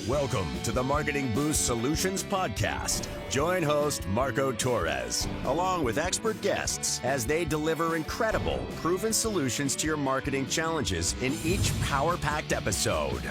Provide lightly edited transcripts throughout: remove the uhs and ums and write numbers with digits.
Welcome to the Marketing Boost Solutions Podcast. Join host Marco Torres, along with expert guests, as they deliver incredible, proven solutions to your marketing challenges in each power-packed episode.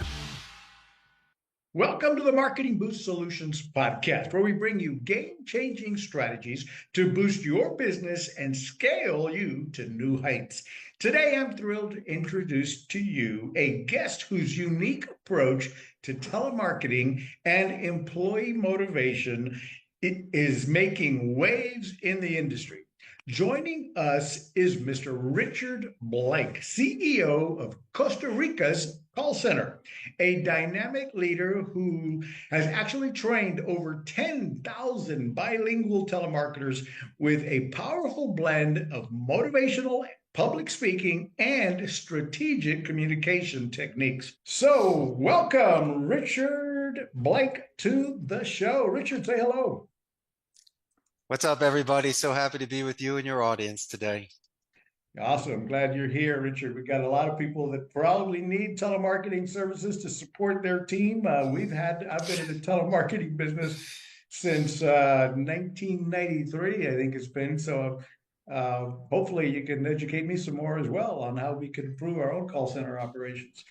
Welcome to the Marketing Boost Solutions Podcast, where we bring you game-changing strategies to boost your business and scale you to new heights. Today, I'm thrilled to introduce to you a guest whose unique approach to telemarketing and employee motivation is making waves in the industry. Joining us is Mr. Richard Blake, CEO of Costa Rica's call center, a dynamic leader who has actually trained over 10,000 bilingual telemarketers with a powerful blend of motivational, public speaking, and strategic communication techniques. So welcome, Richard Blake, to the show. Richard, say hello. What's up, everybody? So happy to be with you and your audience today. Awesome. Glad you're here, Richard. We've got a lot of people that probably need telemarketing services to support their team. I've been in the telemarketing business since 1993, I think it's been. So hopefully you can educate me some more as well on how we can improve our own call center operations.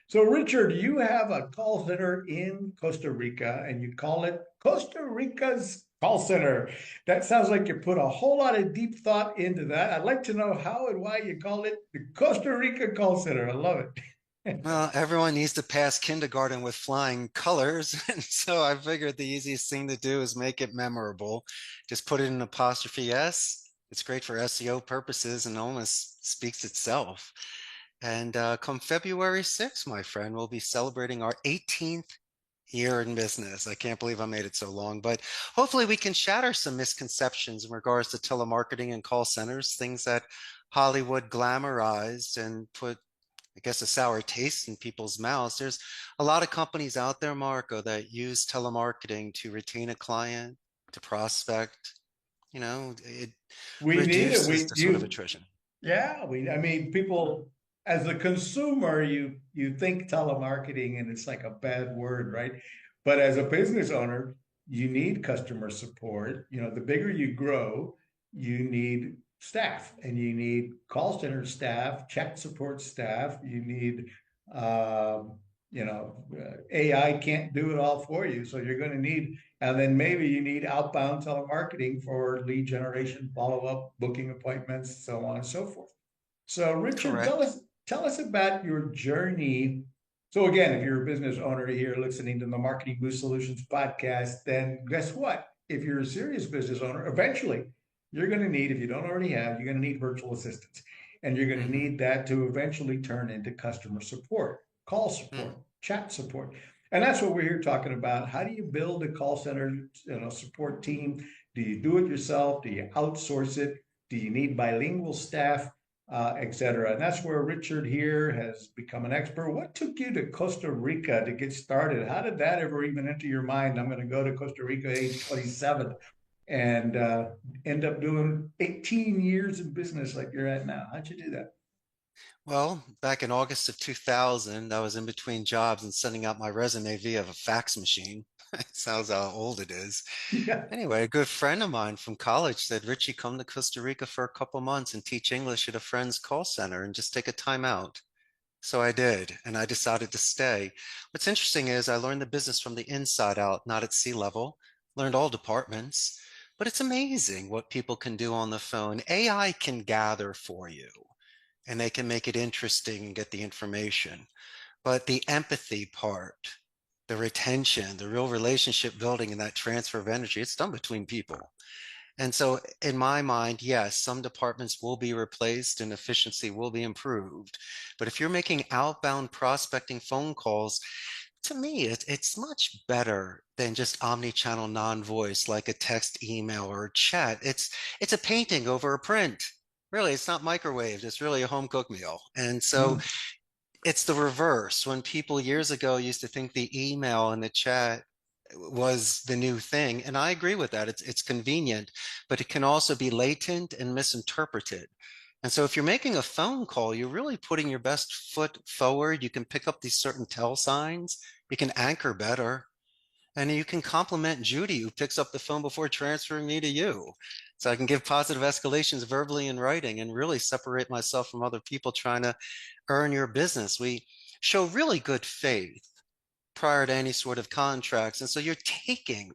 So Richard, you have a call center in Costa Rica and you call it Costa Rica's call center. That sounds like you put a whole lot of deep thought into that. I'd like to know how and why you call it the Costa Rica call center. I love it. Well, everyone needs to pass kindergarten with flying colors. And so I figured the easiest thing to do is make it memorable. Just put it in apostrophe S. It's great for SEO purposes and almost speaks itself. And come February 6th, my friend, we'll be celebrating our 18th year in business. I can't believe I made it so long, but hopefully we can shatter some misconceptions in regards to telemarketing and call centers, things that Hollywood glamorized and put, I guess, a sour taste in people's mouths. There's a lot of companies out there, Marco, that use telemarketing to retain a client, to prospect. You know, it reduces the sort of attrition. Yeah, people, as a consumer, you think telemarketing and it's like a bad word, right? But as a business owner, you need customer support. You know, the bigger you grow, you need staff and you need call center staff, chat support staff. You need, AI can't do it all for you. So you're going to need, and then maybe you need outbound telemarketing for lead generation, follow-up, booking appointments, so on and so forth. So Richard, Correct. tell us about your journey. So again, if you're a business owner here listening to the Marketing Boost Solutions podcast, then guess what? If you're a serious business owner, eventually you're going to need, if you don't already have, you're going to need virtual assistants. And you're going to need that to eventually turn into customer support, call support, chat support. And that's what we're here talking about. How do you build a call center support team? Do you do it yourself? Do you outsource it? Do you need bilingual staff? Et cetera. And that's where Richard here has become an expert. What took you to Costa Rica to get started? How did that ever even enter your mind? I'm going to go to Costa Rica age 27 and end up doing 18 years in business like you're at now. How'd you do that? Well, back in August of 2000, I was in between jobs and sending out my resume via a fax machine. Sounds how old it is. Yeah. Anyway, a good friend of mine from college said, Richie, come to Costa Rica for a couple months and teach English at a friend's call center and just take a time out. So I did, and I decided to stay. What's interesting is I learned the business from the inside out, not at sea level, learned all departments, but it's amazing what people can do on the phone. AI can gather for you, and they can make it interesting and get the information. But the empathy part, the retention, the real relationship building and that transfer of energy, it's done between people. And so in my mind, yes, some departments will be replaced and efficiency will be improved. But if you're making outbound prospecting phone calls, to me, it's much better than just omni-channel non-voice like a text, email, or chat. It's a painting over a print. Really, it's not microwaved. It's really a home cooked meal. And so it's the reverse. When people years ago used to think the email and the chat was the new thing, and I agree with that. It's convenient, but it can also be latent and misinterpreted. And so if you're making a phone call, you're really putting your best foot forward. You can pick up these certain tell signs. You can anchor better. And you can compliment Judy, who picks up the phone before transferring me to you. So I can give positive escalations verbally in writing and really separate myself from other people trying to earn your business. We show really good faith prior to any sort of contracts. And so you're taking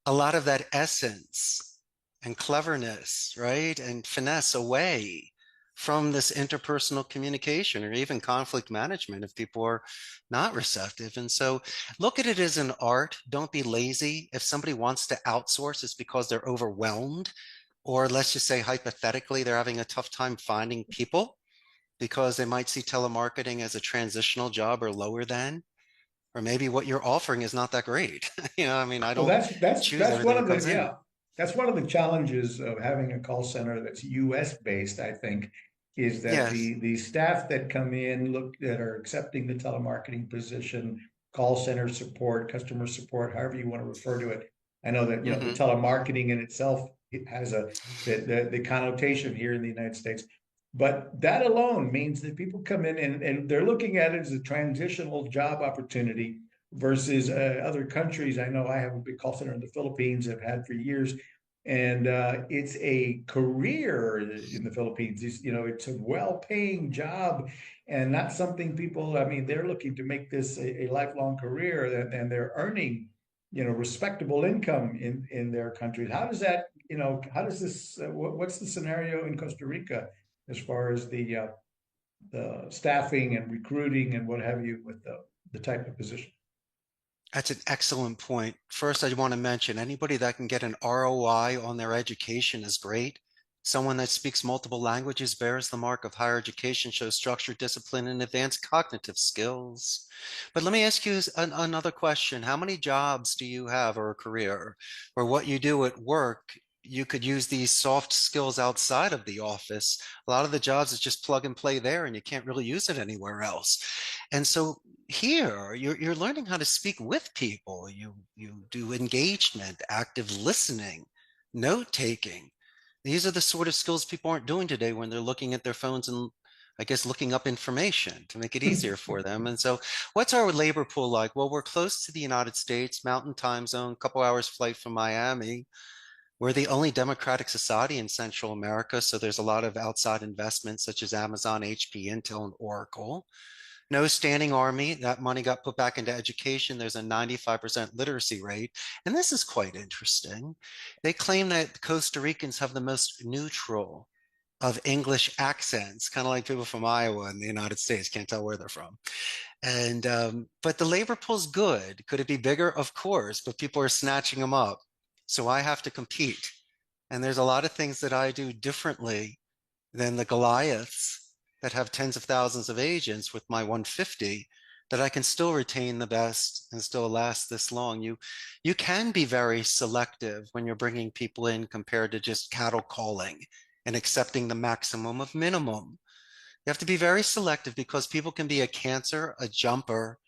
a lot of that essence and cleverness, right? And finesse away from this interpersonal communication or even conflict management if people are not receptive. And so look at it as an art. Don't be lazy. If somebody wants to outsource, it's because they're overwhelmed, or let's just say hypothetically, they're having a tough time finding people because they might see telemarketing as a transitional job or lower than, or maybe what you're offering is not that great. I mean, I Well, don't choose that's one everything that of the comes in. that's one of the challenges of having a call center that's U.S. based. I think is that Yes. the staff that come in look that are accepting the telemarketing position, call center support, customer support, however you want to refer to it. I know that the Hmm. telemarketing in itself it has the connotation here in the United States. But that alone means that people come in and they're looking at it as a transitional job opportunity versus other countries. I know I have a big call center in the Philippines, I've had for years, and it's a career in the Philippines. It's a well-paying job and not something people. I mean, they're looking to make this a lifelong career, and they're earning, respectable income in their countries. How does that, how does this? What's the scenario in Costa Rica as far as the staffing and recruiting and what have you with the type of position? That's an excellent point. First, I want to mention anybody that can get an ROI on their education is great. Someone that speaks multiple languages bears the mark of higher education, shows structure, discipline, and advanced cognitive skills. But let me ask you another question. How many jobs do you have or a career or what you do at work? You could use these soft skills outside of the office. A lot of the jobs is just plug and play there, and you can't really use it anywhere else. And so here you're learning how to speak with people. You do engagement, active listening, note taking. These are the sort of skills people aren't doing today when they're looking at their phones and I guess looking up information to make it easier for them. And so what's our labor pool like? Well, we're close to the United States, mountain time zone, couple hours flight from Miami. We're the only democratic society in Central America, so there's a lot of outside investments such as Amazon, HP, Intel, and Oracle. No standing army. That money got put back into education. There's a 95% literacy rate. And this is quite interesting. They claim that Costa Ricans have the most neutral of English accents, kind of like people from Iowa in the United States, can't tell where they're from. And but the labor pool's good. Could it be bigger? Of course, but people are snatching them up. So I have to compete. And there's a lot of things that I do differently than the Goliaths that have tens of thousands of agents with my 150 that I can still retain the best and still last this long. You can be very selective when you're bringing people in compared to just cattle calling and accepting the maximum of minimum. You have to be very selective because people can be a cancer, a jumper,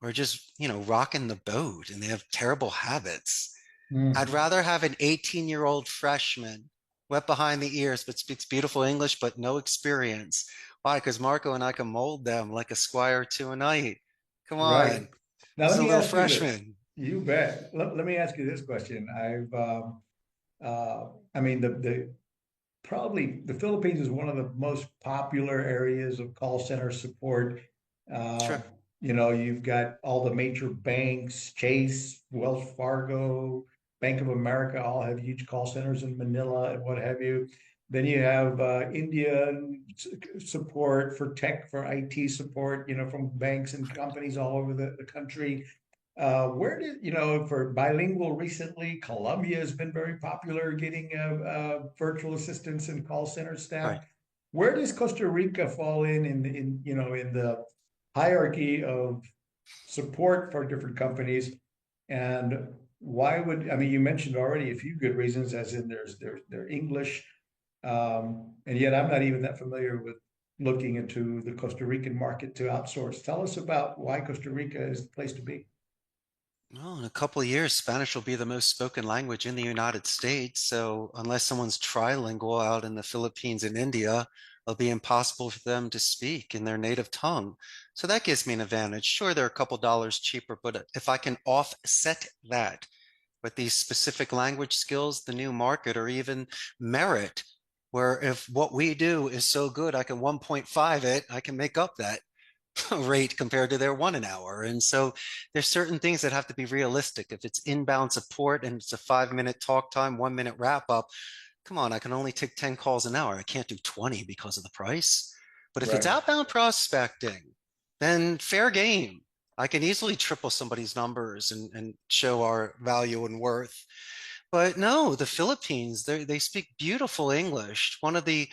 or just, rocking the boat and they have terrible habits. I'd Mhm. rather have an 18-year-old freshman wet behind the ears, but speaks beautiful English, but no experience. Why? Because Marco and I can mold them like a squire to a knight. Come Right. on. Now, This is let a me little ask you this. freshman. You bet. Let me ask you this question. I mean, the probably the Philippines is one of the most popular areas of call center support. Uh, Sure. you've got all the major banks, Chase, Wells Fargo, Bank of America, all have huge call centers in Manila and what have you. Then you have Indian support for tech, for IT support, from banks and companies all over the country. Where did, for bilingual recently, Colombia has been very popular getting virtual assistants and call center Right. staff. Where does Costa Rica fall in the hierarchy of support for different companies? And why would, I mean, you mentioned already a few good reasons, as in their English, and yet I'm not even that familiar with looking into the Costa Rican market to outsource. Tell us about why Costa Rica is the place to be. Well, in a couple of years, Spanish will be the most spoken language in the United States. So unless someone's trilingual out in the Philippines and India, it'll be impossible for them to speak in their native tongue. So that gives me an advantage. Sure, they're a couple dollars cheaper, but if I can offset that with these specific language skills, the new market, or even merit, where if what we do is so good, I can 1.5 it, I can make up that rate compared to their 1 an hour. And so there's certain things that have to be realistic. If it's inbound support and it's a 5 minute talk time, 1 minute wrap up, come on, I can only take 10 calls an hour. I can't do 20 because of the price. But if it's Right. outbound prospecting, then fair game. I can easily triple somebody's numbers and show our value and worth. But no, the Philippines, they speak beautiful English. One of the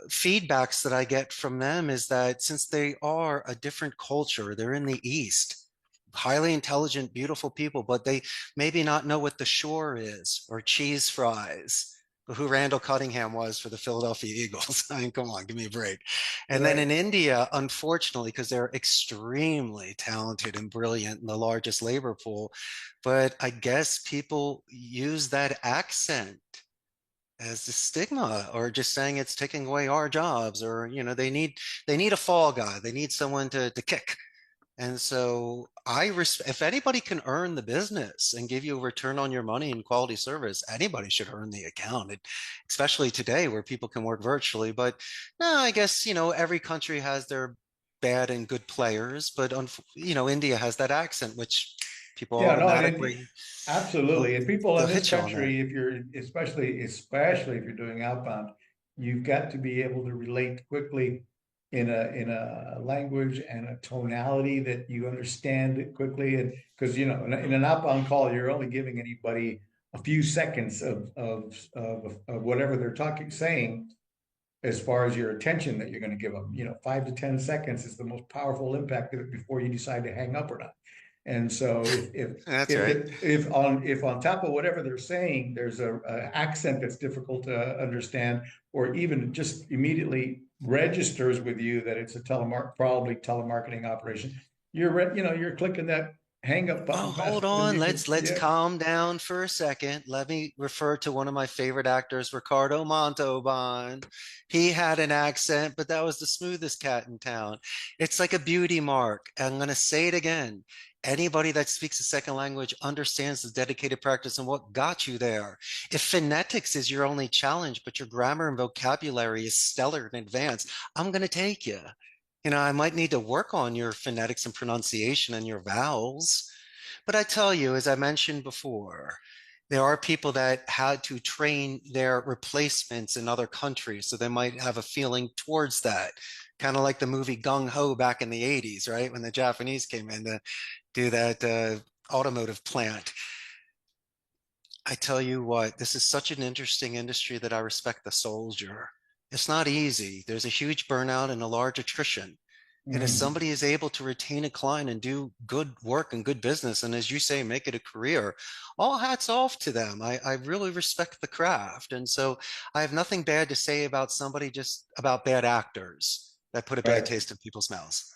feedbacks that I get from them is that since they are a different culture, they're in the East, highly intelligent, beautiful people, but they maybe not know what the shore is or cheese fries, who Randall Cunningham was for the Philadelphia Eagles. I mean, come on, give me a break. And then Right. in India, unfortunately, because they're extremely talented and brilliant and the largest labor pool, but I guess people use that accent as a stigma or just saying it's taking away our jobs, or they need a fall guy, they need someone to kick. And so if anybody can earn the business and give you a return on your money and quality service, anybody should earn the account, especially today where people can work virtually. But no, I guess every country has their bad and good players, but India has that accent which people Yeah, no, and automatically absolutely. And people in they'll this hit you on that. country, if you're especially if you're doing outbound, you've got to be able to relate quickly in a language and a tonality that you understand it quickly. And because in an outbound call, you're only giving anybody a few seconds of whatever they're saying as far as your attention that you're going to give them. 5 to 10 seconds is the most powerful impact of it before you decide to hang up or not. And so That's right. if on top of whatever they're saying, there's a accent that's difficult to understand, or even just immediately registers with you that it's a probably telemarketing operation, you're clicking that hang up Oh, button hold faster than on. you Let's can. let's Yeah. calm down for a second. Let me refer to one of my favorite actors, Ricardo Montalban. He had an accent, but that was the smoothest cat in town. It's like a beauty mark. I'm going to say it again. Anybody that speaks a second language understands the dedicated practice and what got you there. If phonetics is your only challenge, but your grammar and vocabulary is stellar in advance, I'm going to take you. I might need to work on your phonetics and pronunciation and your vowels. But I tell you, as I mentioned before, there are people that had to train their replacements in other countries. So they might have a feeling towards that, kind of like the movie Gung Ho back in the 80s, right? When the Japanese came in to do that automotive plant. I tell you what, this is such an interesting industry that I respect the soldier. It's not easy. There's a huge burnout and a large attrition. And if Mhm. somebody is able to retain a client and do good work and good business, and as you say, make it a career, all hats off to them. I really respect the craft. And so I have nothing bad to say about somebody, just about bad actors that put a bad Right. taste in people's mouths.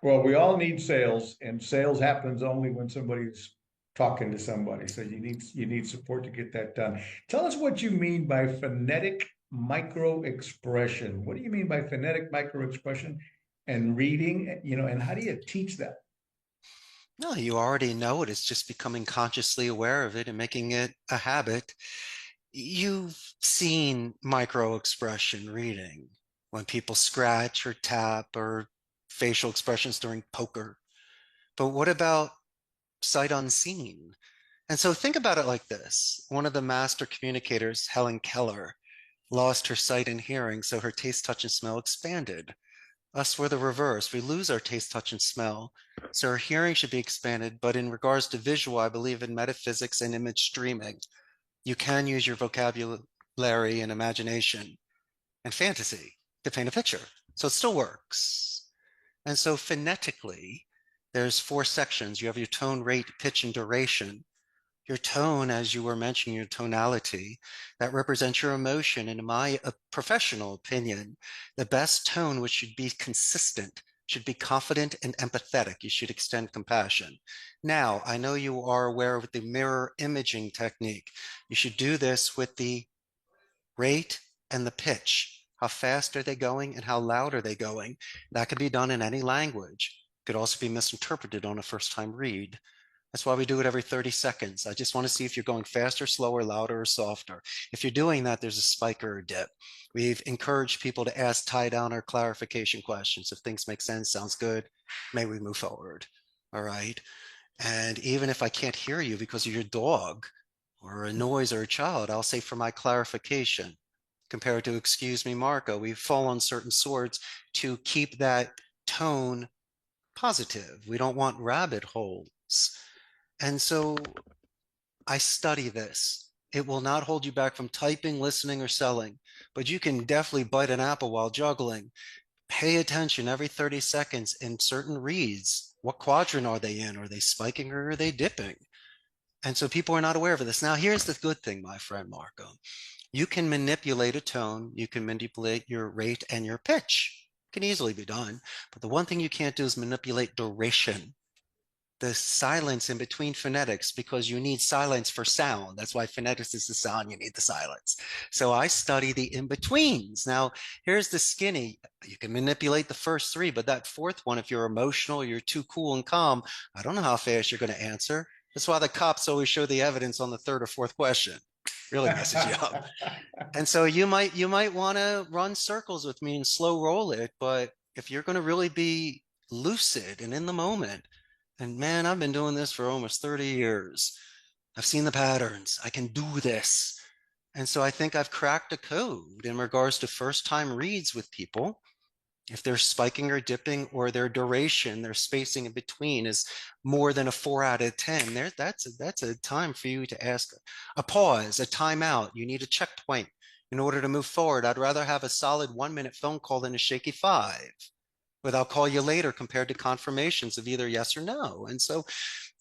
Well, we all need sales, and sales happens only when somebody's talking to somebody. So you need support to get that done. Tell us what you mean by phonetic micro expression. What do you mean by phonetic micro expression and reading, and how do you teach that? No, you already know it. It's just becoming consciously aware of it and making it a habit. You've seen micro expression reading when people scratch or tap or facial expressions during poker. But what about sight unseen? And so think about it like this. One of the master communicators, Helen Keller, lost her sight and hearing, so her taste, touch, and smell expanded. Us, we're the reverse. We lose our taste, touch, and smell. So our hearing should be expanded. But in regards to visual, I believe in metaphysics and image streaming. You can use your vocabulary and imagination and fantasy to paint a picture. So it still works. And so phonetically, there's 4 sections. You have your tone, rate, pitch, and duration. Your tone, as you were mentioning, your tonality, that represents your emotion. And in my professional opinion, the best tone, which should be consistent, should be confident and empathetic. You should extend compassion. Now, I know you are aware of the mirror imaging technique. You should do this with the rate and the pitch. How fast are they going and how loud are they going? That can be done in any language. It could also be misinterpreted on a first-time read. That's why we do it every 30 seconds. I just want to see if you're going faster, slower, louder, or softer. If you're doing that, there's a spike or a dip. We've encouraged people to ask tie-down or clarification questions. If things make sense, sounds good, may we move forward? All right. And even if I can't hear you because of your dog or a noise or a child, I'll say for my clarification, compared to excuse me, Marco, we fall on certain swords to keep that tone positive. We don't want rabbit holes. And so I study this. It will not hold you back from typing, listening, or selling, but you can definitely bite an apple while juggling. Pay attention every 30 seconds in certain reads. What quadrant are they in? Are they spiking or are they dipping? And so people are not aware of this. Now, here's the good thing, my friend Marco. You can manipulate a tone. You can manipulate your rate and your pitch. It can easily be done. But the one thing you can't do is manipulate duration, the silence in between phonetics, because you need silence for sound. That's why phonetics is the sound, you need the silence. So I study the in-betweens. Now, here's the skinny. You can manipulate the first three, but that fourth one, if you're emotional, you're too cool and calm, I don't know how fast you're going to answer. That's why the cops always show the evidence on the third or fourth question. Really messes you up. And so you might want to run circles with me and slow roll it, but if you're going to really be lucid and in the moment, and man, I've been doing this for almost 30 years. I've seen the patterns. I can do this. And so I think I've cracked a code in regards to first-time reads with people. If they're spiking or dipping, or their duration, their spacing in between is more than a 4 out of 10, that's a time for you to ask a pause, a timeout. You need a checkpoint in order to move forward. I'd rather have a solid 1-minute phone call than a shaky 5. With I'll call you later compared to confirmations of either yes or no. And so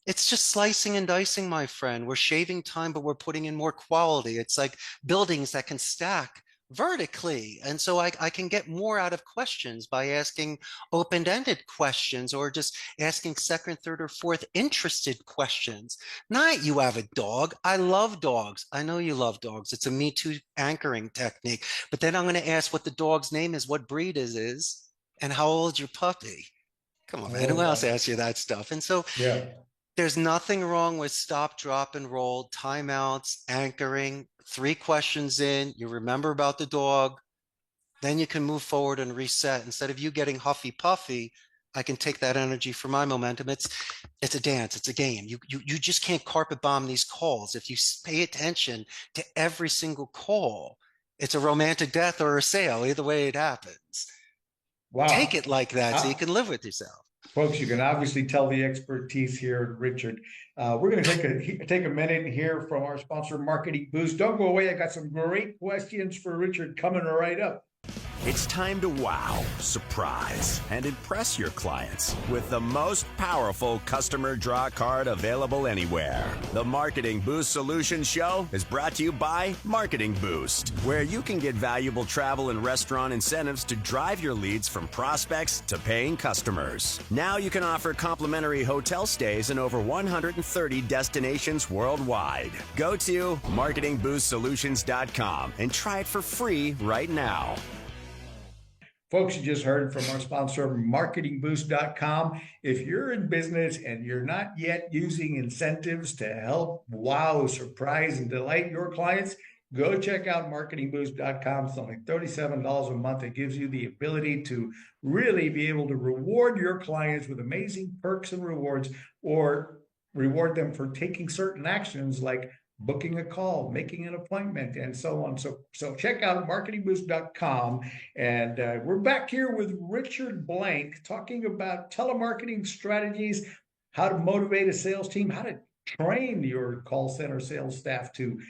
it's just slicing and dicing, my friend. We're shaving time, but we're putting in more quality. It's like buildings that can stack vertically. And so I can get more out of questions by asking open-ended questions, or just asking second, third, or fourth interested questions. Not you have a dog. I love dogs. I know you love dogs. It's a Me Too anchoring technique. But then I'm going to ask what the dog's name is, what breed it is, and how old's your puppy? Come on, man. Who else asks you that stuff? And so there's nothing wrong with stop, drop, and roll, timeouts, anchoring, 3 questions in, you remember about the dog, then you can move forward and reset. Instead of you getting huffy puffy, I can take that energy for my momentum. It's a dance, it's a game. You just can't carpet bomb these calls. If you pay attention to every single call, it's a romantic death or a sale. Either way it happens. Wow. Take it like that so you can live with yourself. Folks, you can obviously tell the expertise here, Richard. We're going to take a minute here from our sponsor, Marketing Boost. Don't go away. I got some great questions for Richard coming right up. It's time to wow, surprise, and impress your clients with the most powerful customer draw card available anywhere. The Marketing Boost Solutions Show is brought to you by Marketing Boost, where you can get valuable travel and restaurant incentives to drive your leads from prospects to paying customers. Now you can offer complimentary hotel stays in over 130 destinations worldwide. Go to marketingboostsolutions.com and try it for free right now. Folks, you just heard from our sponsor, marketingboost.com. If you're in business and you're not yet using incentives to help wow, surprise, and delight your clients, go check out marketingboost.com. It's only $37 a month. It gives you the ability to really be able to reward your clients with amazing perks and rewards, or reward them for taking certain actions like booking a call, making an appointment, and so on. So check out marketingboost.com. And we're back here with Richard Blank talking about telemarketing strategies, how to motivate a sales team, how to train your call center sales staff to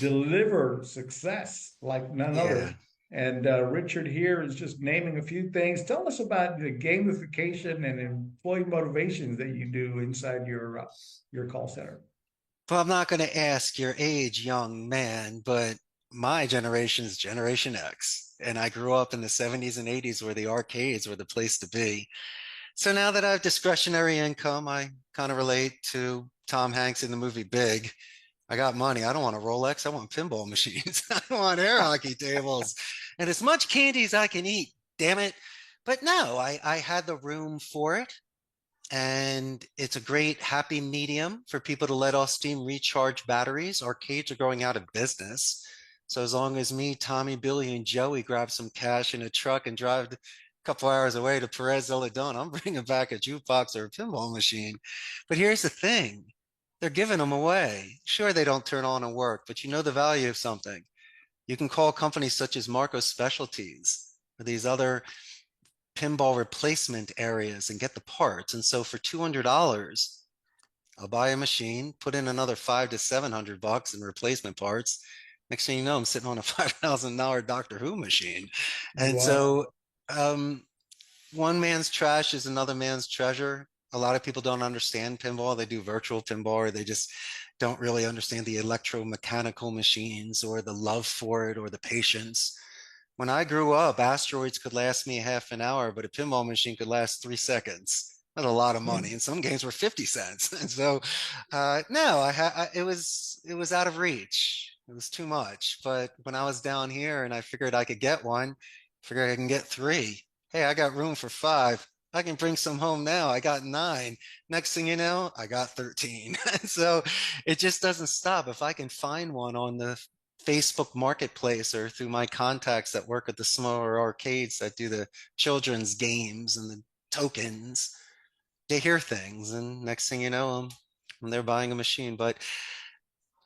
deliver success like none other. And Richard here is just naming a few things. Tell us about the gamification and employee motivations that you do inside your call center. Well, I'm not going to ask your age, young man, but my generation is Generation X. And I grew up in the 70s and 80s where the arcades were the place to be. So now that I have discretionary income, I kind of relate to Tom Hanks in the movie Big. I got money. I don't want a Rolex. I want pinball machines. I want air hockey tables and as much candy as I can eat. Damn it. But no, I had the room for it. And it's a great happy medium for people to let off steam, recharge batteries. Arcades are going out of business. So as long as me, Tommy, Billy, and Joey grab some cash in a truck and drive a couple hours away to Perez Zeledon, I'm bringing back a jukebox or a pinball machine. But here's the thing. They're giving them away. Sure, they don't turn on and work, but you know the value of something. You can call companies such as Marco Specialties or these other pinball replacement areas and get the parts. And so for $200, I'll buy a machine, put in another $500 to $700 in replacement parts. Next thing you know, I'm sitting on a $5,000 Doctor Who machine. And Wow. so one man's trash is another man's treasure. A lot of people don't understand pinball. They do virtual pinball, or they just don't really understand the electromechanical machines or the love for it or the patience. When I grew up, asteroids could last me half an hour, but a pinball machine could last 3 seconds. That's a lot of money, and some games were 50 cents. And so, no, it was out of reach. It was too much. But when I was down here and I figured I could get one, figured I can get three. Hey, I got room for five. I can bring some home now. I got nine. Next thing you know, I got 13. So it just doesn't stop. If I can find one on the Facebook Marketplace or through my contacts that work at the smaller arcades that do the children's games and the tokens, they hear things, and next thing you know, they're buying a machine. But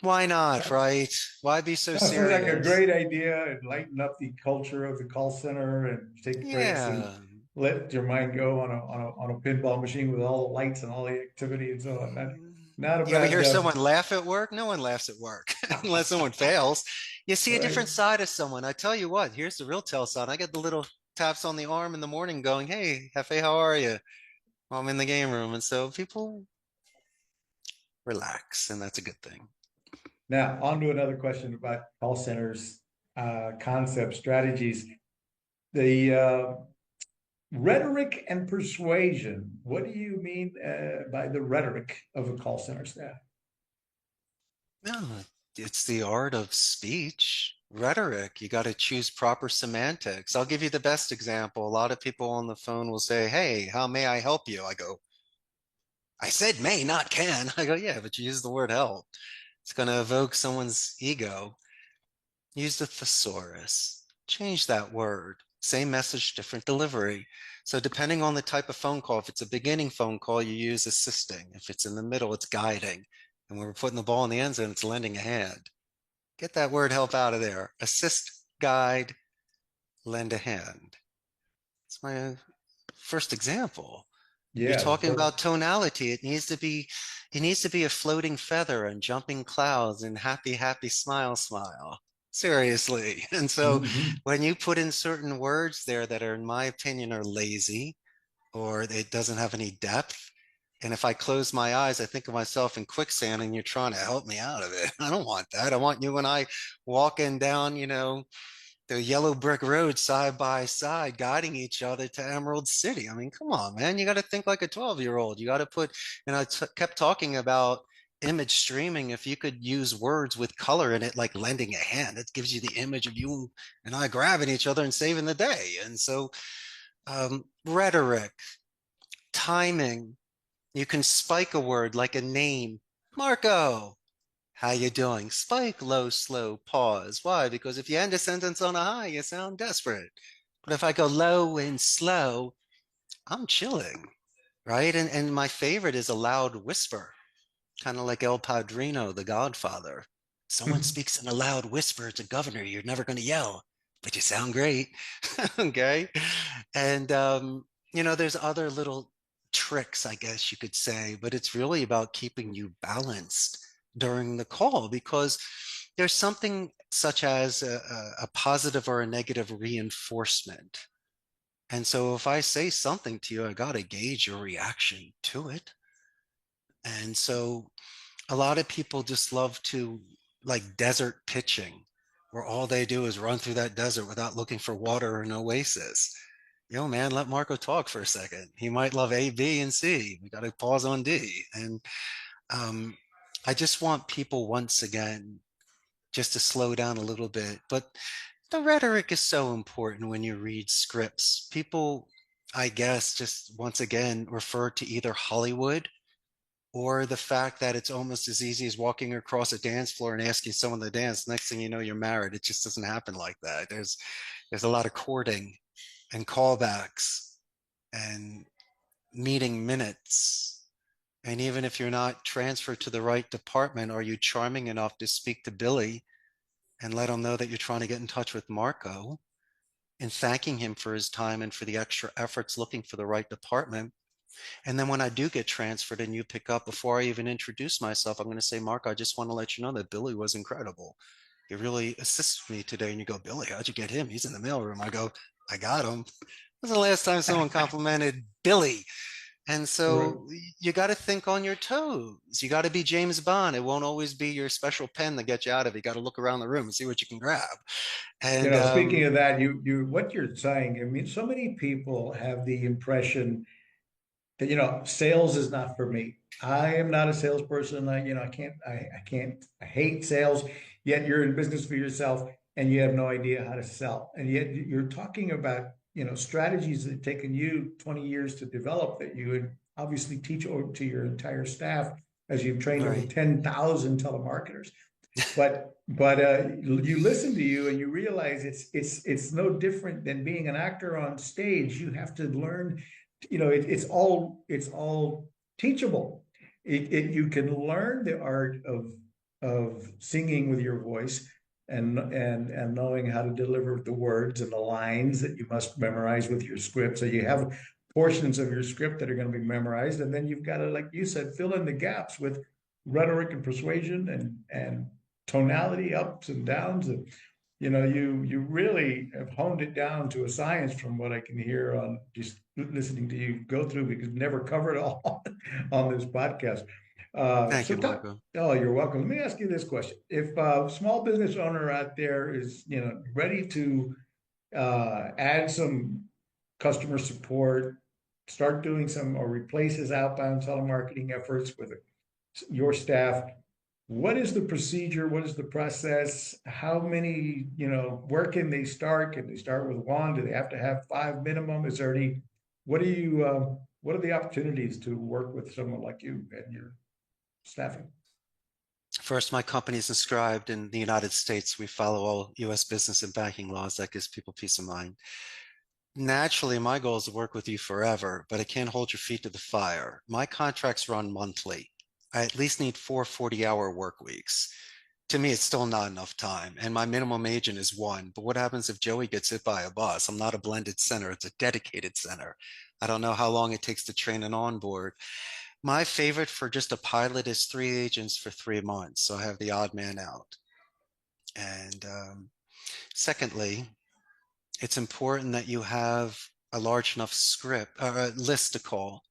why not, right? Why be so That sounds like a serious? great idea and lighten up the culture of the call center and take breaks and Yeah. let your mind go on a pinball machine with all the lights and all the activity and so on. Not a You ever bad hear someone laugh at work? No one laughs at work unless someone fails. You see a right. different side of someone. I tell you what, here's the real tell sign. I get the little taps on the arm in the morning going, "Hey, Hefe, how are you?" While I'm in the game room. And so people relax, and that's a good thing. Now, on to another question about call centers, concepts, strategies. The rhetoric and persuasion. What do you mean by the rhetoric of a call center staff? No, it's the art of speech, rhetoric. You got to choose proper semantics. I'll give you the best example. A lot of people on the phone will say, "Hey, how may I help you?" I go, "I said may, not can." I go, "Yeah, but you use the word help. It's going to evoke someone's ego." Use the thesaurus. Change that word. Same message, different delivery. So depending on the type of phone call, if it's a beginning phone call, you use assisting. If it's in the middle, it's guiding. And when we're putting the ball in the end zone, it's lending a hand. Get that word help out of there. Assist, guide, lend a hand. It's my first example. You're Yeah, talking about tonality. It needs to be a floating feather and jumping clouds and happy, happy, smile, smile. Seriously. And so mhm. when you put in certain words there that are, in my opinion, are lazy or it doesn't have any depth. And if I close my eyes, I think of myself in quicksand and you're trying to help me out of it. I don't want that. I want you and I walking down, the yellow brick road side by side, guiding each other to Emerald City. I mean, come on, man. You got to think like a 12-year-old. You got to put, and kept talking about image streaming. If you could use words with color in it, like lending a hand, it gives you the image of you and I grabbing each other and saving the day. And so, rhetoric, timing, you can spike a word like a name. Marco, how you doing? Spike, low, slow, pause. Why? Because if you end a sentence on a high, you sound desperate. But if I go low and slow, I'm chilling, right? And my favorite is a loud whisper, kind of like El Padrino, the Godfather. Someone speaks in a loud whisper, it's a governor. You're never going to yell, but you sound great. Okay. And, there's other little tricks, I guess you could say, but it's really about keeping you balanced during the call because there's something such as a positive or a negative reinforcement. And so if I say something to you, I got to gauge your reaction to it. And so a lot of people just love to like desert pitching, where all they do is run through that desert without looking for water or an oasis. yo, man, let Marco talk for a second. He might love A, B, and C. We got to pause on D. And um, I just want people once again just to slow down a little bit. But the rhetoric is so important when you read scripts. People, I guess, just once again refer to either Hollywood or the fact that it's almost as easy as walking across a dance floor and asking someone to dance. Next thing you know, you're married. It just doesn't happen like that. There's a lot of courting and callbacks and meeting minutes. And even if you're not transferred to the right department, are you charming enough to speak to Billy and let him know that you're trying to get in touch with Marco and thanking him for his time and for the extra efforts looking for the right department? And then when I do get transferred and you pick up, before I even introduce myself, I'm going to say, Mark, I just want to let you know that Billy was incredible. He really assisted me today. And you go, Billy, how'd you get him? He's in the mailroom. I go, I got him. When was the last time someone complimented Billy? And Right. so you got to think on your toes. You got to be James Bond. It won't always be your special pen that gets you out of it. You got to look around the room and see what you can grab. You And know, speaking of that, what you're saying, I mean, so many people have the impression that, sales is not for me. I am not a salesperson. I hate sales. Yet you're in business for yourself and you have no idea how to sell. And yet you're talking about, strategies that have taken you 20 years to develop that you would obviously teach to your entire staff as you've trained over right, 10,000 telemarketers. But you listen to you and you realize it's no different than being an actor on stage. You have to learn, it's all teachable. You can learn the art of singing with your voice and knowing how to deliver the words and the lines that you must memorize with your script. So you have portions of your script that are going to be memorized, and then you've got to, like you said, fill in the gaps with rhetoric and persuasion and tonality, ups and downs. And you really have honed it down to a science from what I can hear on just listening to you go through, because we never covered it all on this podcast. thank you, Marco. Oh, you're welcome. Let me ask you this question. If a small business owner out there is, ready to add some customer support, start doing some or replace his outbound telemarketing efforts with your staff, what is the procedure? What is the process? How many, where can they start? Can they start with one? Do they have to have five minimum? Is there any, what are the opportunities to work with someone like you and your staffing? First, my company is inscribed in the United States. We follow all US business and banking laws. That gives people peace of mind. Naturally, my goal is to work with you forever, but I can't hold your feet to the fire. My contracts run monthly. I at least need 40-hour work weeks. To me, it's still not enough time. And my minimum agent is one. But what happens if Joey gets hit by a bus? I'm not a blended center, it's a dedicated center. I don't know how long it takes to train an onboard. My favorite for just a pilot is 3 agents for 3 months. So I have the odd man out. And secondly, it's important that you have a large enough script or a list to call.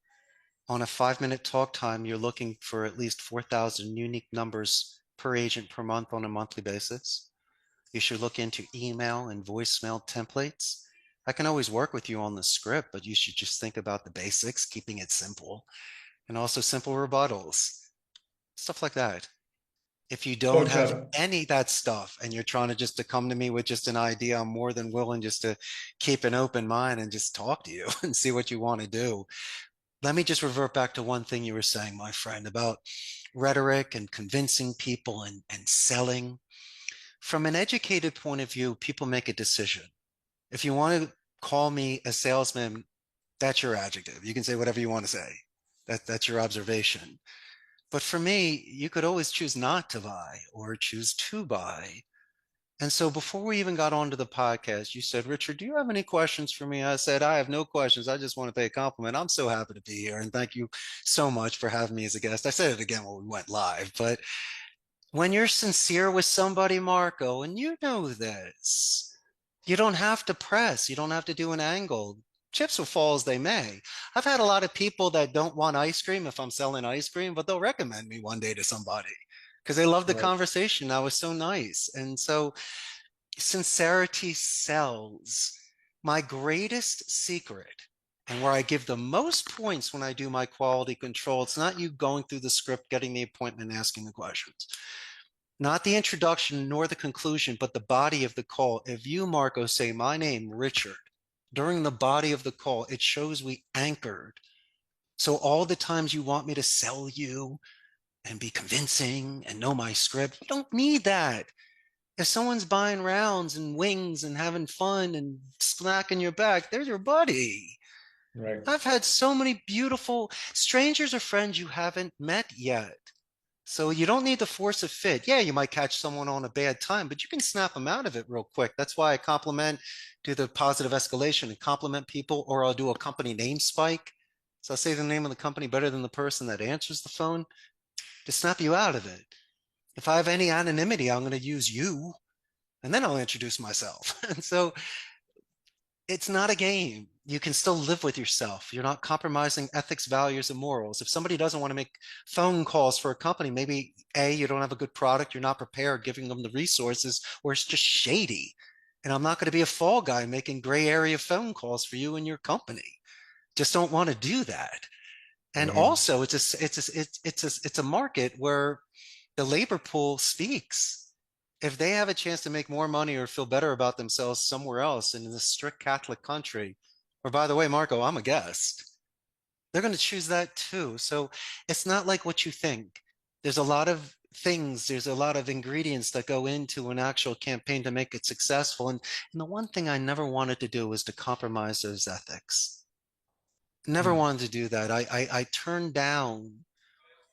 On a 5-minute talk time, you're looking for at least 4,000 unique numbers per agent per month on a monthly basis. You should look into email and voicemail templates. I can always work with you on the script, but you should just think about the basics, keeping it simple, and also simple rebuttals, stuff like that. If you don't Coach, have any of that stuff and you're trying to just to come to me with just an idea, I'm more than willing just to keep an open mind and just talk to you and see what you want to do. Let me just revert back to one thing you were saying, my friend, about rhetoric and convincing people and selling. From an educated point of view, people make a decision. If you want to call me a salesman, that's your adjective. You can say whatever you want to say. That's your observation. But for me, you could always choose not to buy or choose to buy. And so before we even got onto the podcast, you said, Richard, do you have any questions for me? I said, I have no questions. I just want to pay a compliment. I'm so happy to be here. And thank you so much for having me as a guest. I said it again when we went live, but when you're sincere with somebody, Marco, and you know this, you don't have to press. You don't have to do an angle. Chips will fall as they may. I've had a lot of people that don't want ice cream if I'm selling ice cream, but they'll recommend me one day to somebody because they love the right. conversation. I was so nice. And so sincerity sells. My greatest secret, and where I give the most points when I do my quality control, it's not you going through the script, getting the appointment, asking the questions. Not the introduction nor the conclusion, but the body of the call. If you, Marco, say my name, Richard, during the body of the call, it shows we anchored. So all the times you want me to sell you and be convincing and know my script, you don't need that. If someone's buying rounds and wings and having fun and smacking your back, they're your buddy. Right. I've had so many beautiful strangers or friends you haven't met yet. So you don't need to force a fit. Yeah, you might catch someone on a bad time, but you can snap them out of it real quick. That's why I compliment, do the positive escalation and compliment people, or I'll do a company name spike. So I'll say the name of the company better than the person that answers the phone to snap you out of it. If I have any anonymity, I'm going to use you, and then I'll introduce myself. And so it's not a game. You can still live with yourself. You're not compromising ethics, values, and morals. If somebody doesn't want to make phone calls for a company, maybe A, you don't have a good product, you're not prepared giving them the resources, or it's just shady. And I'm not going to be a fall guy making gray area phone calls for you and your company. Just don't want to do that. And Right. also, it's a market where the labor pool speaks. If they have a chance to make more money or feel better about themselves somewhere else in this strict Catholic country, or by the way, Marco, I'm a guest, they're going to choose that too. So it's not like what you think. There's a lot of things, there's a lot of ingredients that go into an actual campaign to make it successful. And the one thing I never wanted to do was to compromise those ethics. Never Mm. wanted to do that. I turned down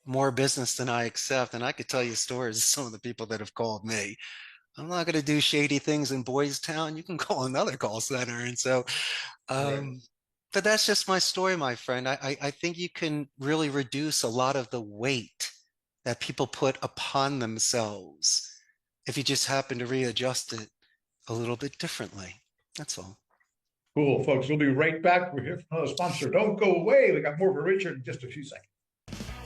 more business than I accept. And I could tell you stories of some of the people that have called me. I'm not going to do shady things in Boys Town. You can call another call center. And so, Right. um, but that's just my story, my friend. I think you can really reduce a lot of the weight that people put upon themselves if you just happen to readjust it a little bit differently. That's all. Cool, folks. We'll be right back. We're here from another sponsor. Don't go away. We got more for Richard in just a few seconds.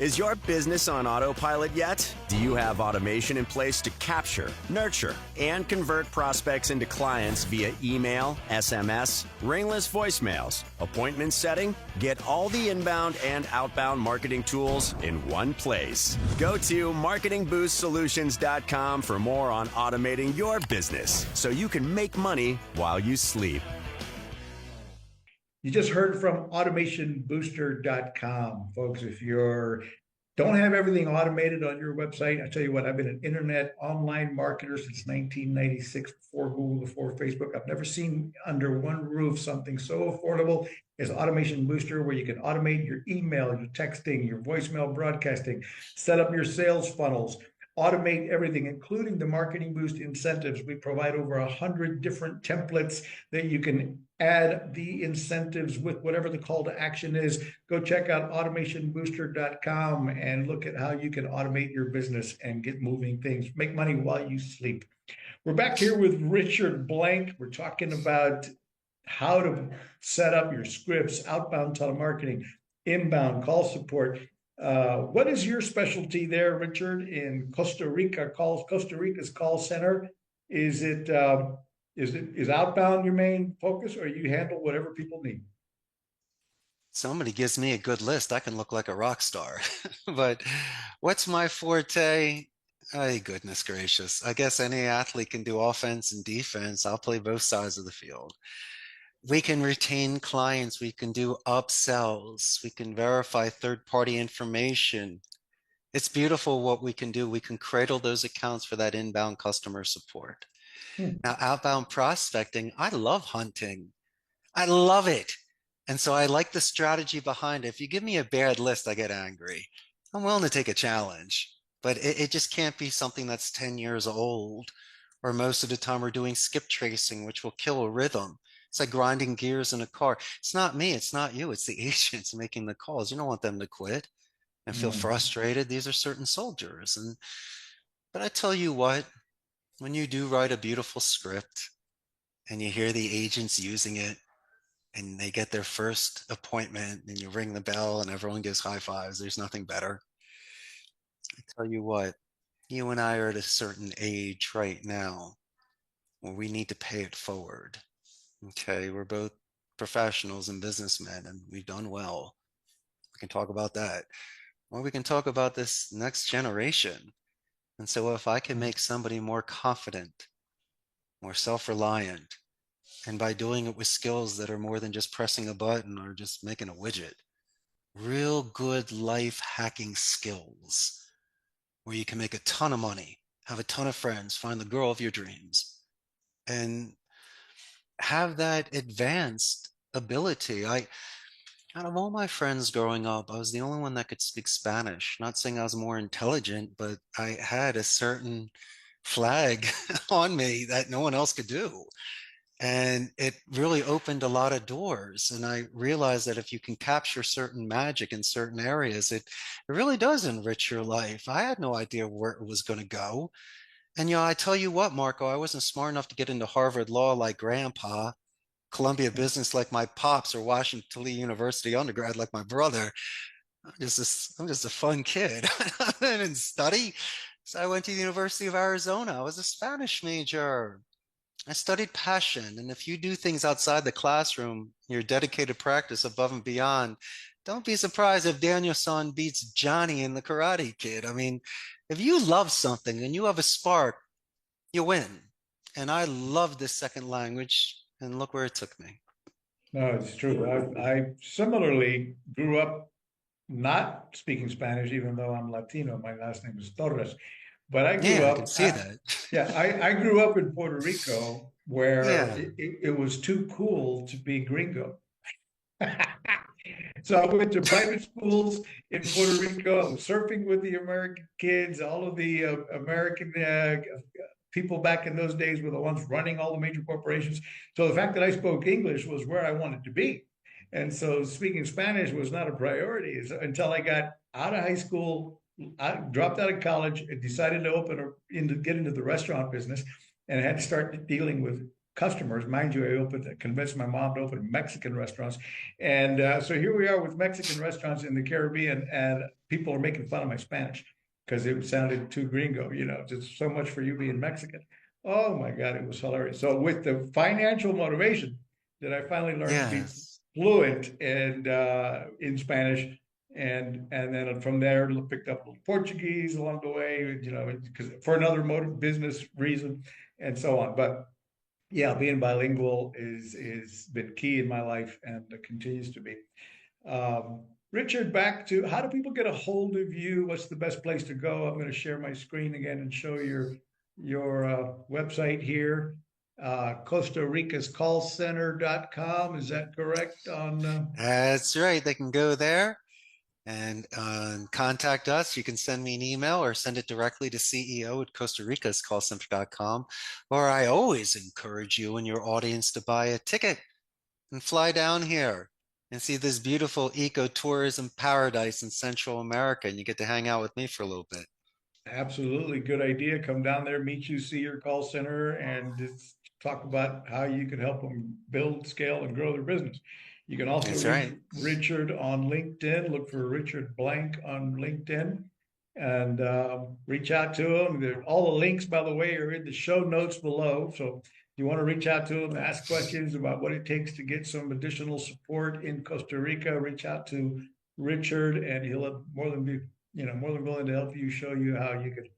Is your business on autopilot yet? Do you have automation in place to capture, nurture, and convert prospects into clients via email, SMS, ringless voicemails, appointment setting? Get all the inbound and outbound marketing tools in one place. Go to marketingboostsolutions.com for more on automating your business so you can make money while you sleep. You just heard from automationbooster.com, folks. If you're don't have everything automated on your website, I tell you what, I've been an internet online marketer since 1996, before Google, before Facebook. I've never seen under one roof something so affordable as Automation Booster, where you can automate your email, your texting, your voicemail broadcasting, set up your sales funnels, automate everything, including the Marketing Boost incentives. We provide over 100 different templates that you can add the incentives with whatever the call to action is. Go check out automationbooster.com and look at how you can automate your business and get moving things, make money while you sleep. We're back here with Richard Blank. We're talking about how to set up your scripts, outbound telemarketing, inbound call support. What is your specialty there, Richard, in Costa Rica? Costa Rica's call center. Is it is outbound your main focus, or you handle whatever people need? Somebody gives me a good list, I can look like a rock star. But what's my forte? Oh, goodness gracious. I guess any athlete can do offense and defense. I'll play both sides of the field. We can retain clients. We can do upsells. We can verify third-party information. It's beautiful what we can do. We can cradle those accounts for that inbound customer support. Hmm. Now, outbound prospecting, I love hunting. I love it. And so I like the strategy behind it. If you give me a bad list, I get angry. I'm willing to take a challenge, but it just can't be something that's 10 years old, or most of the time we're doing skip tracing, which will kill a rhythm. It's like grinding gears in a car. It's not me, it's not you, it's the agents making the calls. You don't want them to quit and feel Hmm. frustrated. These are certain soldiers. But I tell you what, when you do write a beautiful script and you hear the agents using it, and they get their first appointment and you ring the bell and everyone gives high fives, there's nothing better. I tell you what, you and I are at a certain age right now where we need to pay it forward. Okay, we're both professionals and businessmen, and we've done well. We can talk about that. Or we can talk about this next generation. And so if I can make somebody more confident, more self-reliant, and by doing it with skills that are more than just pressing a button or just making a widget, real good life hacking skills where you can make a ton of money, have a ton of friends, find the girl of your dreams, and have that advanced ability. Out of all my friends growing up, I was the only one that could speak Spanish. Not saying I was more intelligent, but I had a certain flag on me that no one else could do. And it really opened a lot of doors. And I realized that if you can capture certain magic in certain areas, it really does enrich your life. I had no idea where it was going to go. And, I tell you what, Marco, I wasn't smart enough to get into Harvard Law like Grandpa, Columbia Business like my pops, or Washington Lee University undergrad like my brother. I'm just a fun kid. I didn't study. So I went to the University of Arizona. I was a Spanish major. I studied passion. And if you do things outside the classroom, your dedicated practice above and beyond, don't be surprised if Daniel-san beats Johnny in the Karate Kid. I mean, if you love something and you have a spark, you win. And I love this second language. And look where it took me. No, it's true. I similarly grew up not speaking Spanish, even though I'm Latino. My last name is Torres. But I grew Yeah, I can up, see that. I grew up in Puerto Rico where Yeah. it was too cool to be gringo. So I went to private schools in Puerto Rico. I was surfing with the American kids. All of the American people back in those days were the ones running all the major corporations. So the fact that I spoke English was where I wanted to be. And so speaking Spanish was not a priority until I got out of high school. I dropped out of college and decided to get into the restaurant business, and I had to start dealing with customers. Mind you, convinced my mom to open Mexican restaurants. And so here we are with Mexican restaurants in the Caribbean, and people are making fun of my Spanish because it sounded too gringo, just so much for you being Mexican. Oh my God, it was hilarious. So with the financial motivation that I finally learned to be Yes. fluent and in Spanish, and then from there picked up Portuguese along the way, because for another business reason, and so on. But yeah, being bilingual is been key in my life and continues to be. Richard, back to how do people get a hold of you? What's the best place to go? I'm going to share my screen again and show your website here. Costa Rica's callcenter.com. Is that correct on That's right. They can go there and contact us. You can send me an email or send it directly to CEO at Costa Rica's callcenter.com. Or I always encourage you and your audience to buy a ticket and fly down here and see this beautiful ecotourism paradise in Central America. And you get to hang out with me for a little bit. Absolutely good idea. Come down there, meet you, see your call center, and just talk about how you can help them build, scale, and grow their business. You can also That's reach right. Richard on LinkedIn. Look for Richard Blank on LinkedIn and reach out to him. All the links, by the way, are in the show notes below. So if you want to reach out to him, ask questions about what it takes to get some additional support in Costa Rica, reach out to Richard, and he'll have more than willing to help you, show you how you could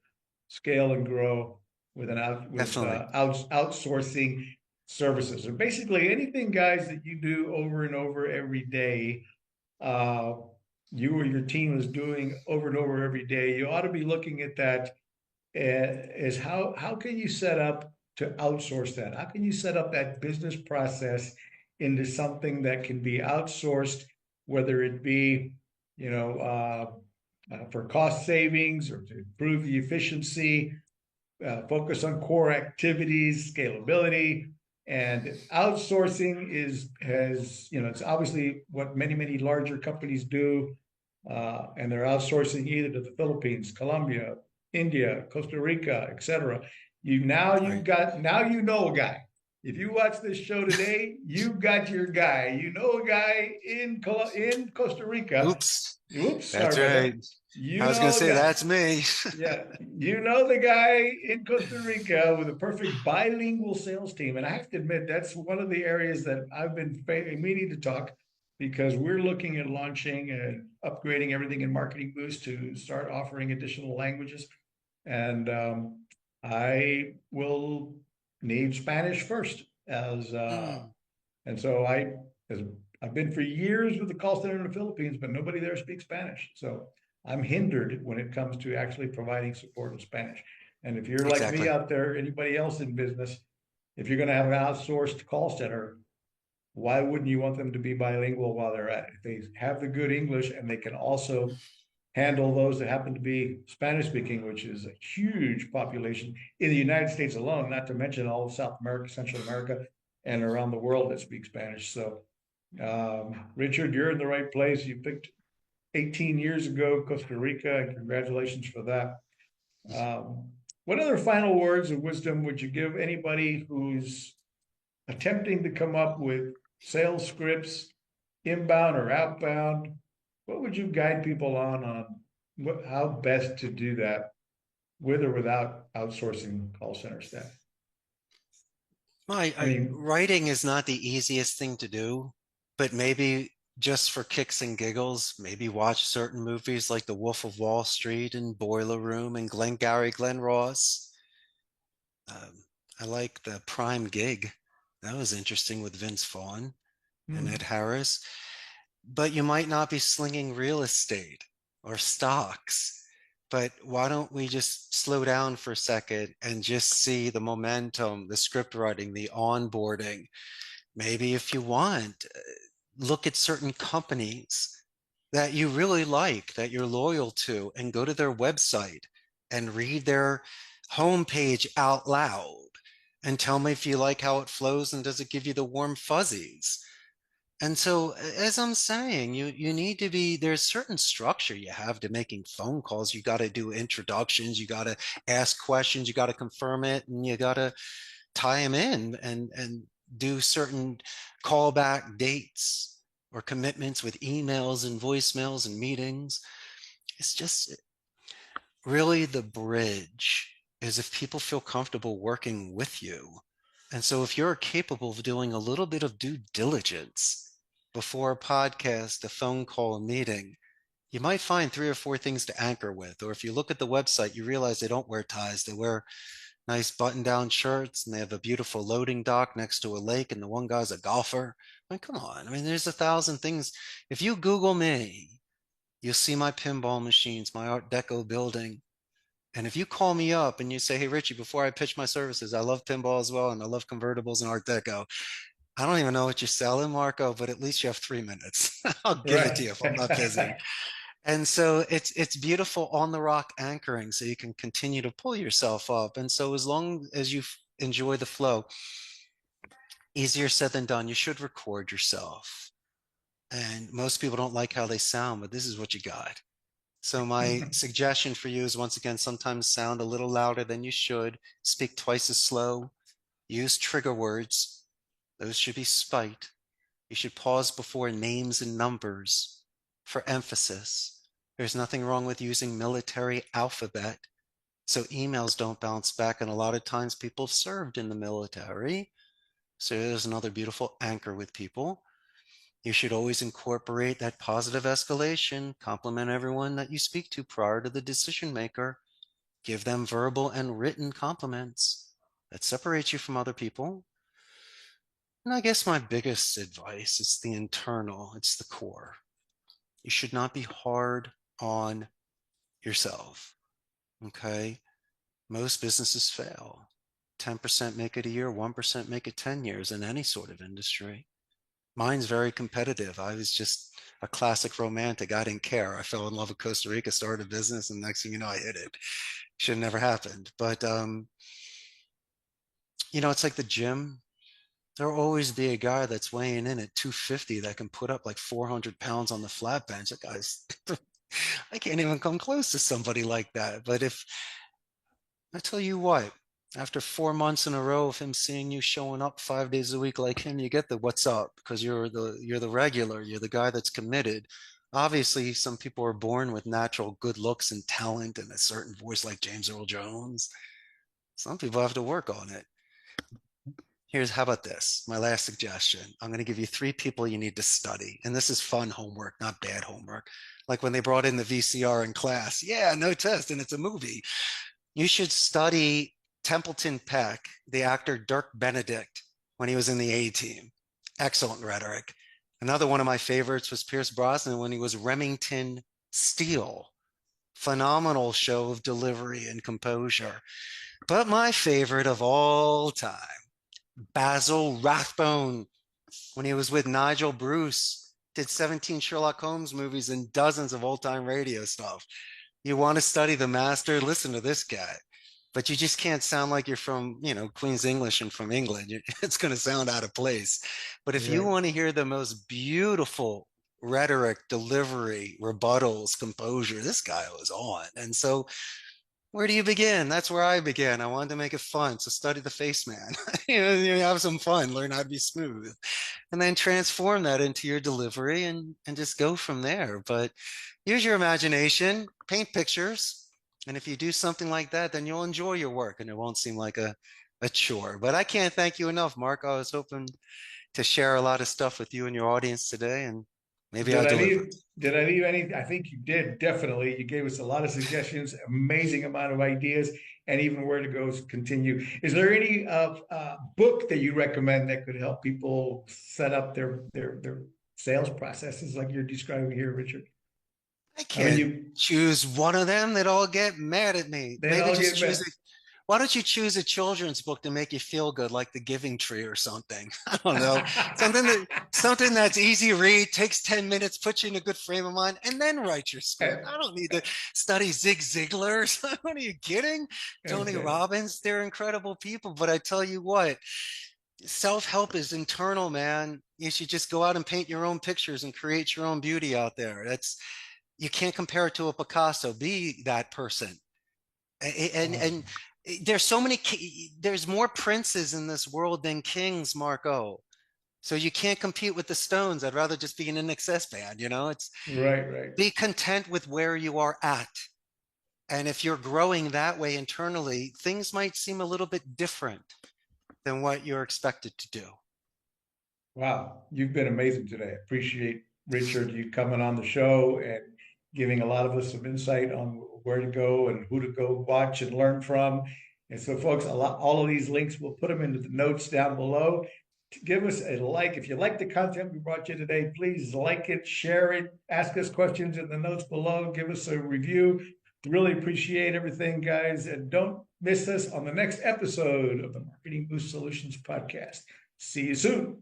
scale and grow with Definitely. outsourcing services. And basically anything, guys, that you do over and over every day, uh, you or your team is doing over and over every day, you ought to be looking at that as how can you set up to outsource that? How can you set up that business process into something that can be outsourced, whether it be, you know, for cost savings or to improve the efficiency, focus on core activities, scalability, and outsourcing it's obviously what many larger companies do, and they're outsourcing either to the Philippines, Colombia, India, Costa Rica, etc. Right. Now you know a guy. If you watch this show today, you've got your guy. You know a guy in Costa Rica. Oops. Oops, sorry That's about right. that. I You was going to know the say, guy. that's me. Yeah, you know the guy in Costa Rica with a perfect bilingual sales team. And I have to admit, that's one of the areas that I've been meaning to talk because we're looking at launching and upgrading everything in Marketing Boost to start offering additional languages. And I will need Spanish first as Mm, and so as I've been for years with the call center in the Philippines, but nobody there speaks Spanish. So I'm hindered when it comes to actually providing support in Spanish. And if you're like me exactly. out there, anybody else in business, if you're going to have an outsourced call center, why wouldn't you want them to be bilingual while they're at it? If they have the good English and they can also handle those that happen to be Spanish speaking, which is a huge population in the United States alone, not to mention all of South America, Central America, and around the world that speak Spanish. So, Richard, you're in the right place. You picked 18 years ago, Costa Rica, and congratulations for that. Um, what other final words of wisdom would you give anybody who's attempting to come up with sales scripts, inbound or outbound? What would you guide people on how best to do that with or without outsourcing call center staff? I mean, Writing is not the easiest thing to do, but maybe just for kicks and giggles, maybe watch certain movies like The Wolf of Wall Street and Boiler Room and Glengarry Glen Ross. I like the Prime Gig. That was interesting with Vince Vaughn and Ed hmm, Harris. But you might not be slinging real estate or stocks. But why don't we just slow down for a second and just see the momentum, the script writing, the onboarding? Maybe if you want, look at certain companies that you really like, that you're loyal to, and go to their website and read their homepage out loud and tell me if you like how it flows and does it give you the warm fuzzies. And so, as I'm saying, you need to be, there's certain structure you have to making phone calls. You got to do introductions, you got to ask questions, you got to confirm it, and you got to tie them in and do certain callback dates or commitments with emails and voicemails and meetings. It's just really the bridge is if people feel comfortable working with you. And so if you're capable of doing a little bit of due diligence before a podcast, a phone call, a meeting, you might find 3 or 4 things to anchor with. Or if you look at the website, you realize they don't wear ties. They wear nice button-down shirts and they have a beautiful loading dock next to a lake and the one guy's a golfer. I mean, come on. I mean, there's 1,000 things. If you Google me, you'll see my pinball machines, my Art Deco building. And if you call me up and you say, hey, Richie, before I pitch my services, I love pinball as well, and I love convertibles and Art Deco. I don't even know what you're selling, Marco, but at least you have 3 minutes. I'll give it to right. you if I'm not busy. And so it's beautiful on the rock anchoring so you can continue to pull yourself up. And so as long as you enjoy the flow, easier said than done, you should record yourself. And most people don't like how they sound, but this is what you got. So my suggestion for you is once again, sometimes sound a little louder than you should, speak twice as slow, use trigger words. Those should be spiked. You should pause before names and numbers for emphasis. There's nothing wrong with using military alphabet so emails don't bounce back. And a lot of times people have served in the military. So there's another beautiful anchor with people. You should always incorporate that positive escalation, compliment everyone that you speak to prior to the decision maker, give them verbal and written compliments that separates you from other people. And I guess my biggest advice is the internal, it's the core. You should not be hard on yourself. Okay. Most businesses fail. 10% make it a year, 1% make it 10 years in any sort of industry. Mine's very competitive. I was just a classic romantic. I didn't care. I fell in love with Costa Rica, started a business, and next thing you know, I hit it. Should have never happened. But it's like the gym. There'll always be a guy that's weighing in at 250 that can put up like 400 pounds on the flat bench. That guy's, I can't even come close to somebody like that. But if I tell you what, after 4 months in a row of him seeing you showing up 5 days a week like him, you get the what's up because you're the regular, you're the guy that's committed. Obviously, some people are born with natural good looks and talent and a certain voice like James Earl Jones. Some people have to work on it. How about this? My last suggestion. I'm going to give you 3 people you need to study. And this is fun homework, not bad homework. Like when they brought in the VCR in class. Yeah, no test, and it's a movie. You should study Templeton Peck, the actor Dirk Benedict, when he was in the A-Team. Excellent rhetoric. Another one of my favorites was Pierce Brosnan when he was Remington Steele. Phenomenal show of delivery and composure. But my favorite of all time, Basil Rathbone, when he was with Nigel Bruce, did 17 Sherlock Holmes movies and dozens of old-time radio stuff. You want to study the master, listen to this guy. But you just can't sound like you're from, Queen's English and from England. It's going to sound out of place. But if you want to hear the most beautiful rhetoric, delivery, rebuttals, composure, this guy was on. And so where do you begin? That's where I began. I wanted to make it fun. So study the face man. Have some fun, learn how to be smooth, and then transform that into your delivery and just go from there. But use your imagination, paint pictures. And if you do something like that, then you'll enjoy your work and it won't seem like a chore. But I can't thank you enough, Mark. I was hoping to share a lot of stuff with you and your audience today, and maybe I'll deliver. Did I leave any? I think you did, definitely. You gave us a lot of suggestions, amazing amount of ideas, and even where to go continue. Is there any book that you recommend that could help people set up their sales processes like you're describing here, Richard? I can't choose one of them. They'd all get mad at me. Why don't you choose a children's book to make you feel good, like The Giving Tree or something? I don't know. something that's easy to read, takes 10 minutes, puts you in a good frame of mind, and then write your script. I don't need to study Zig Ziglar. What are you kidding? Tony Robbins, they're incredible people. But I tell you what, self-help is internal, man. You should just go out and paint your own pictures and create your own beauty out there. You can't compare it to a Picasso. Be that person. And there's more princes in this world than kings, Marco. So you can't compete with the Stones. I'd rather just be in an excess band, it's right. Be content with where you are at. And if you're growing that way internally, things might seem a little bit different than what you're expected to do. Wow. You've been amazing today. I appreciate, Richard, you coming on the show and giving a lot of us some insight on where to go and who to go watch and learn from. And so, folks, all of these links, we'll put them into the notes down below. Give us a like. If you like the content we brought you today, please like it, share it, ask us questions in the notes below, give us a review. Really appreciate everything, guys. And don't miss us on the next episode of the Marketing Boost Solutions podcast. See you soon.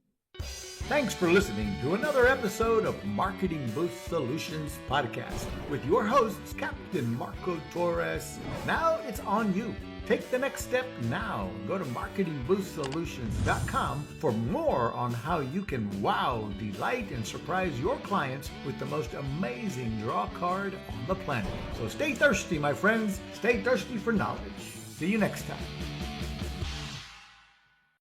Thanks for listening to another episode of Marketing Boost Solutions Podcast with your hosts, Captain Marco Torres. Now it's on you. Take the next step now. Go to marketingboostsolutions.com for more on how you can wow, delight, and surprise your clients with the most amazing draw card on the planet. So stay thirsty, my friends. Stay thirsty for knowledge. See you next time.